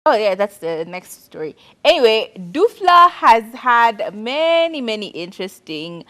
Oh yeah, that's the next story. Anyway, Dufla has had many interesting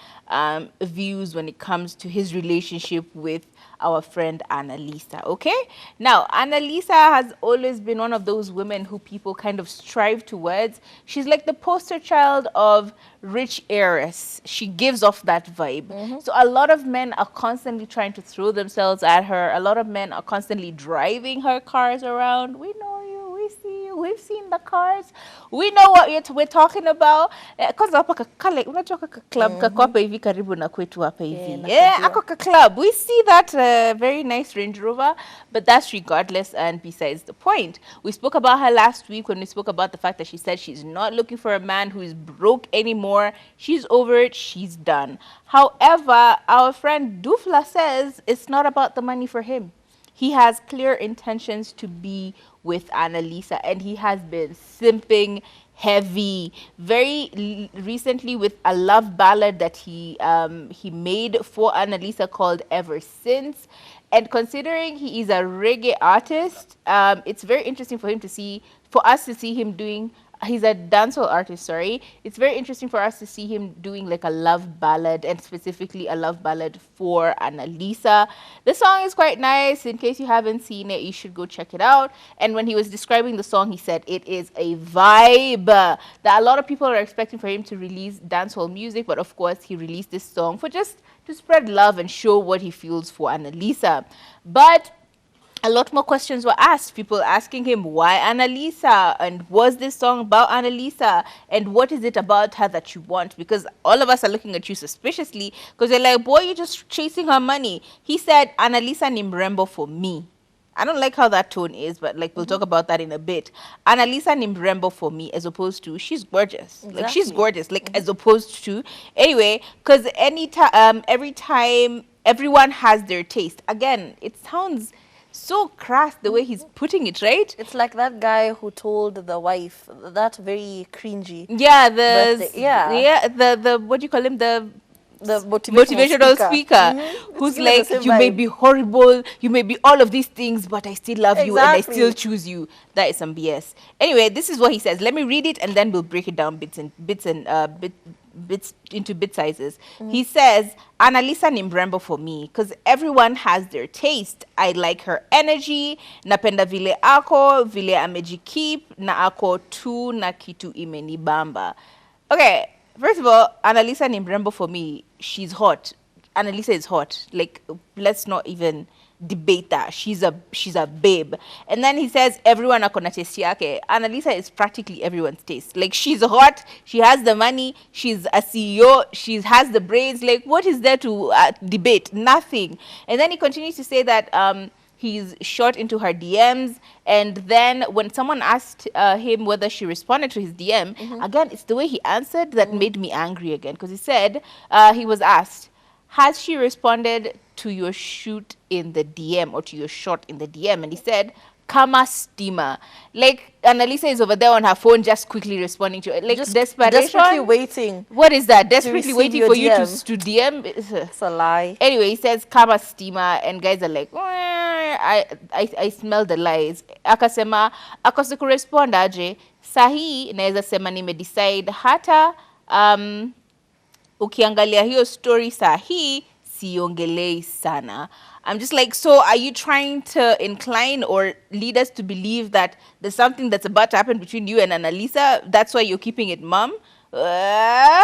views when it comes to his relationship with our friend Annalisa. Okay, now Annalisa has always been one of those women who people kind of strive towards. She's like the poster child of rich heiress. She gives off that vibe. So a lot of men are constantly trying to throw themselves at her. A lot of men are constantly driving her cars around. We know you. We see you. We've seen the cars. We know what we're talking about. Kwanza hapa kale unajua kaka club kako hapa hivi karibu na kwetu hapa hivi. Yeah, ako ka club. We see that very nice Range Rover, but that's regardless and besides the point. We spoke about her last week when we spoke about the fact that she said she's not looking for a man who is broke anymore. She's over it. She's done. However, our friend Dufla says it's not about the money for him. He has clear intentions to be with Annalisa, and he has been simping heavy very recently with a love ballad that he made for Annalisa called Ever Since. And considering he is a reggae artist, it's very interesting for us to see him doing, he's a dancehall artist, sorry. It's very interesting for us to see him doing like a love ballad, and specifically a love ballad for Annalisa. The song is quite nice. In case you haven't seen it, you should go check it out. And when he was describing the song, he said it is a vibe. That a lot of people are expecting for him to release dancehall music, but of course he released this song for just to spread love and show what he feels for Annalisa. But a lot more questions were asked. People asking him why Annalisa, and was this song about Annalisa, and what is it about her that you want? Because all of us are looking at you suspiciously because they're like, boy, you're just chasing her money. He said Annalisa ni mrembo for me. I don't like how that tone is, but like we'll talk about that in a bit. Annalisa ni mrembo for me, as opposed to she's gorgeous. Like she's gorgeous, like as opposed to anyway. Because every time everyone has their taste. Again, it sounds so crass the way he's putting it, right? It's like that guy who told the wife that very cringy. Yeah, the what do you call him? The motivational speaker, who's like, you may be horrible, you may be all of these things, but I still love you and I still choose you. That is some BS. Anyway, this is what he says. Let me read it and then we'll break it down bits into bit sizes. He says, Annalisa ni mrembo for me because everyone has their taste. I like her energy, napenda vile ako, vile amejikeep, na ako tu na kitu imenibamba. Okay, first of all, Annalisa ni mrembo for me. She's hot. Annalisa is hot. Like, let's not even debate that. She's a babe. And then he says everyone akona taste yake. Annalisa is practically everyone's taste. Like, she's hot, she has the money, she's a CEO, she has the braids. Like, what is there to debate? Nothing. And then he continues to say that he's shot into her DMs, and then when someone asked him whether she responded to his DM, again, it's the way he answered that made me angry again, because he said, he was asked, has she responded to your shoot in the DM or to your shot in the DM? And he said, Kama steamer. Like, Annalisa is over there on her phone just quickly responding to it. Like, just desperately waiting. What is that? Desperately waiting for you to DM? It's a lie. Anyway, he says Kama steamer, and guys are like, I smell the lies. Akasema, akosiku respond aje, sahi naeza sema nimedecide hata ukiangalia hiyo story sahi siongelei sana. I'm just like, so are you trying to incline or lead us to believe that there's something that's about to happen between you and Annalisa? That's why you're keeping it mum? Mr.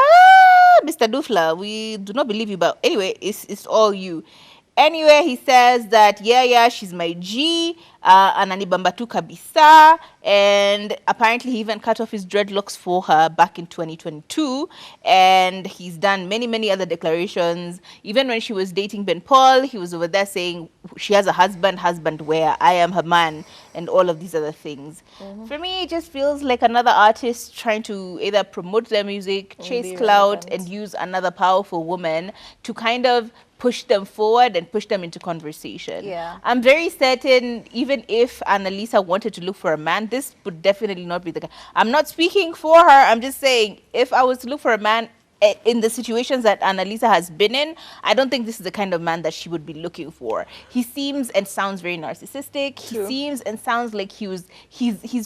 Dufla, we do not believe you, but anyway, it's all you. Anyway, he says that, yeah, she's my G, ananibamba tu kabisa, and apparently he even cut off his dreadlocks for her back in 2022, and he's done many other declarations. Even when she was dating Ben Paul, he was over there saying she has a husband where I am her man, and all of these other things. For me, it just feels like another artist trying to either promote their music, chase clout, and use another powerful woman to kind of push them forward and push them into conversation. Yeah. I'm very certain even if Annalisa wanted to look for a man, this would definitely not be the guy. I'm not speaking for her. I'm just saying if I was to look for a man, in the situations that Annalisa has been in, I don't think this is the kind of man that she would be looking for. He seems and sounds very narcissistic. He True. seems and sounds like he's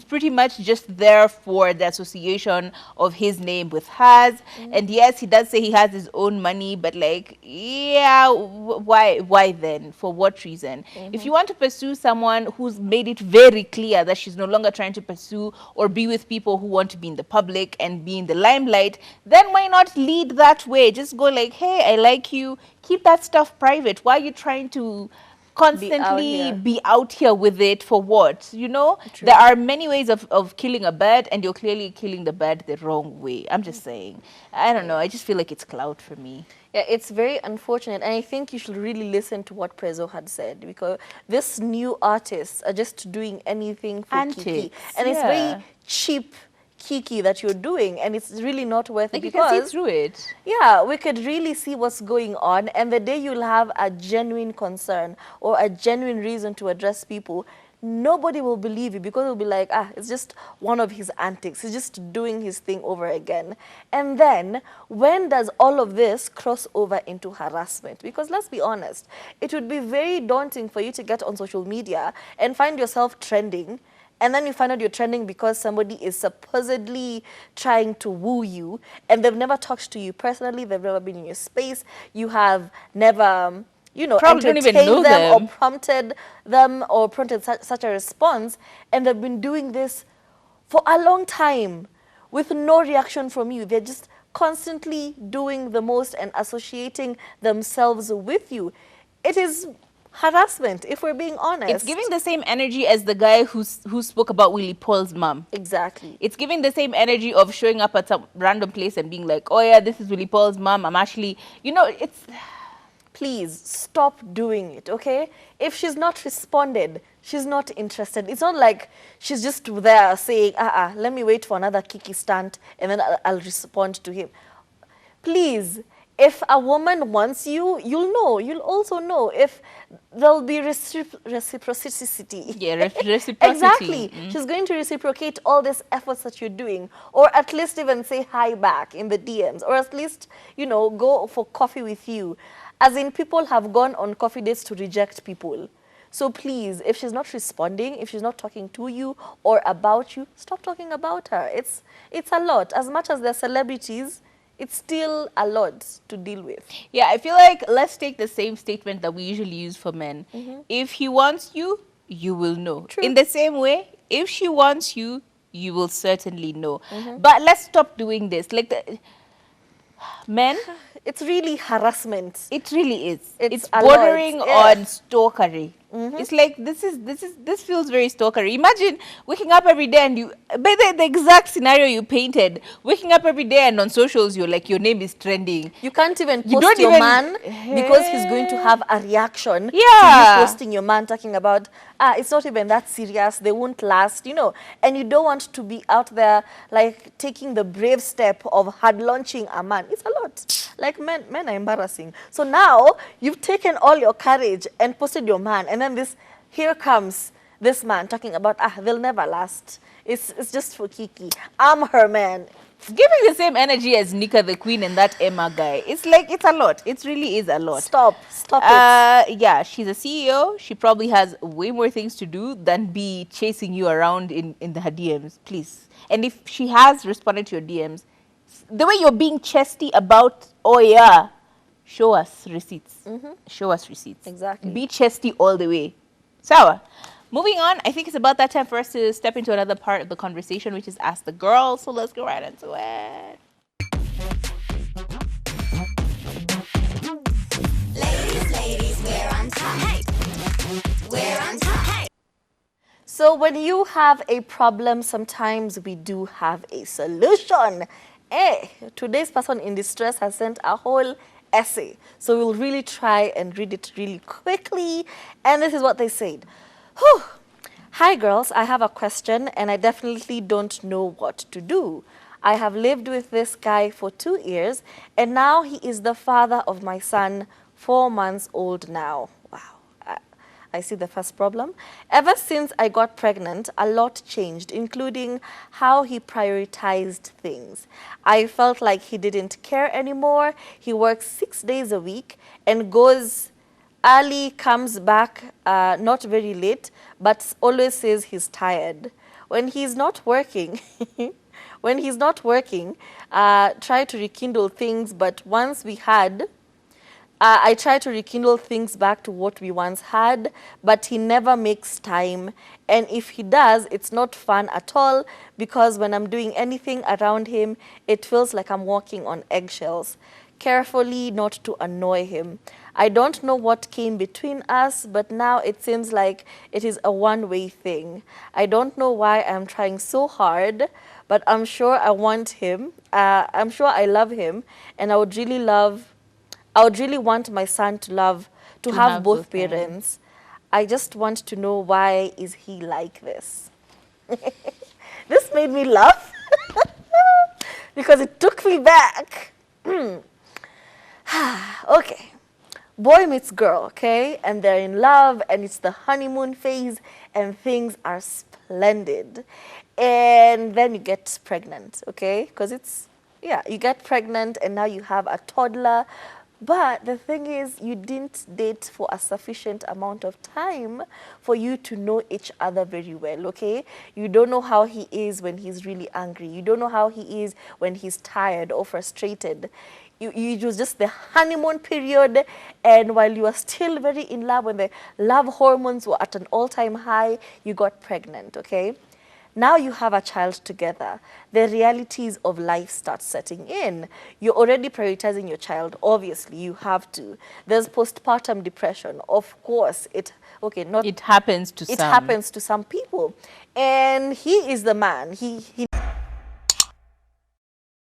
pretty much just there for the association of his name with hers. And yes, he does say he has his own money, but like, yeah, why then? For what reason? If you want to pursue someone who's made it very clear that she's no longer trying to pursue or be with people who want to be in the public and be in the limelight, then why not lead that way? Just go like, hey, I like you. Keep that stuff private. Why are you trying to constantly here. be out here with it? For what? You know, True. there are many ways of killing a bird, and you're clearly killing the bird the wrong way. I'm just saying. I don't know. I just feel like it's clout for me. Yeah, it's very unfortunate, and I think you should really listen to what Prezzo had said, because these new artists are just doing anything for Antics, Kiki, and it's yeah. very cheap Kiki that you're doing, and it's really not worth Like it, you can see because through it. yeah, we could really see what's going on, and the day you'll have a genuine concern or a genuine reason to address people, nobody will believe you, because it'll be like, ah, it's just one of his antics. He's just doing his thing over again. And then, when does all of this cross over into harassment? Because let's be honest, it would be very daunting for you to get on social media and find yourself trending, and then you find out you're trending because somebody is supposedly trying to woo you, and they've never talked to you personally, they've never been in your space, you have never, you know, Probably don't even entertained know them or them. prompted them or prompted such a response, and they've been doing this for a long time with no reaction from you. They're just constantly doing the most and associating themselves with you. It is harassment, if we're being honest. It's giving the same energy as the guy who spoke about Willie Paul's mom. Exactly. It's giving the same energy of showing up at some random place and being like, oh yeah, this is Willie Paul's mom. I'm actually, you know, it's... Please stop doing it, okay? If she's not responded, she's not interested. It's not like she's just there saying, let me wait for another Kiki stunt and then I'll respond to him. Please, if a woman wants you, you'll know. You'll also know if there'll be reciprocity. Yeah, reciprocity. Exactly. She's going to reciprocate all these efforts that you're doing, or at least even say hi back in the DMs, or at least, you know, go for coffee with you. As in, people have gone on coffee dates to reject people. So please, if she's not responding, if she's not talking to you or about you, stop talking about her. It's a lot. As much as they're celebrities, it's still a lot to deal with. Yeah, I feel like let's take the same statement that we usually use for men. If he wants you, you will know. True. In the same way, if she wants you, you will certainly know. But let's stop doing this. Like men, It's really harassment. it really is. It's a bordering lot, yeah. on stalkery. It's like this feels very stalkery. Imagine waking up every day and you, by the exact scenario you painted, waking up every day and on socials you're like, your name is trending. You can't even You post don't your even- man because he's going to have a reaction to Yeah. you posting your man talking about, it's not even that serious, they won't last, you know. And you don't want to be out there like taking the brave step of hard launching a man. It's a lot. Like men are embarrassing. So now you've taken all your courage and posted your man, and then here comes this man talking about, they'll never last. It's just for Kiki. I'm her man. Giving the same energy as Nika the Queen and that Emma guy. It's like, it's a lot. It really is a lot. Stop it. Yeah, she's a CEO. She probably has way more things to do than be chasing you around in her DMs, please. And if she has responded to your DMs, the way you're being chesty about, oh yeah, show us receipts. Show us receipts. Exactly. Be chesty all the way. Sawa. Moving on, I think it's about that time for us to step into another part of the conversation, which is Ask the Girl. So let's go right into it. Ladies, we're on top. Hey, we're on top. Hey. So when you have a problem, sometimes we do have a solution. Today's person in distress has sent a whole essay. So we'll really try and read it really quickly. And this is what they said. Whew. Hi girls, I have a question and I definitely don't know what to do. I have lived with this guy for 2 years and now he is the father of my son, 4 months old now. Wow. I see the first problem. Ever since I got pregnant, a lot changed, including how he prioritized things. I felt like he didn't care anymore. He works 6 days a week and goes early, comes back not very late, but always says he's tired. When he's not working, when he's not working, try to rekindle things, but once we had I try to rekindle things back to what we once had, but he never makes time. And if he does, it's not fun at all because when I'm doing anything around him, it feels like I'm walking on eggshells, carefully not to annoy him. I don't know what came between us, but now it seems like it is a one-way thing. I don't know why I'm trying so hard, but I'm sure I want him. I'm sure I love him, and I would really want my son to have both parents. I just want to know, why is he like this? This made me laugh because it took me back. Okay. Boy meets girl, okay? And they're in love and it's the honeymoon phase and things are splendid. And then you get pregnant, okay? Because you get pregnant and now you have a toddler. But the thing is, you didn't date for a sufficient amount of time for you to know each other very well, okay? You don't know how he is when he's really angry. You don't know how he is when he's tired or frustrated. It was just the honeymoon period, and while you are still very in love, when the love hormones were at an all-time high, you got pregnant, okay? Now you have a child together. The realities of life start setting in. You're already prioritizing your child. Obviously, you have to. There's postpartum depression. Of course, it happens to some. It happens to some people. And he is the man. He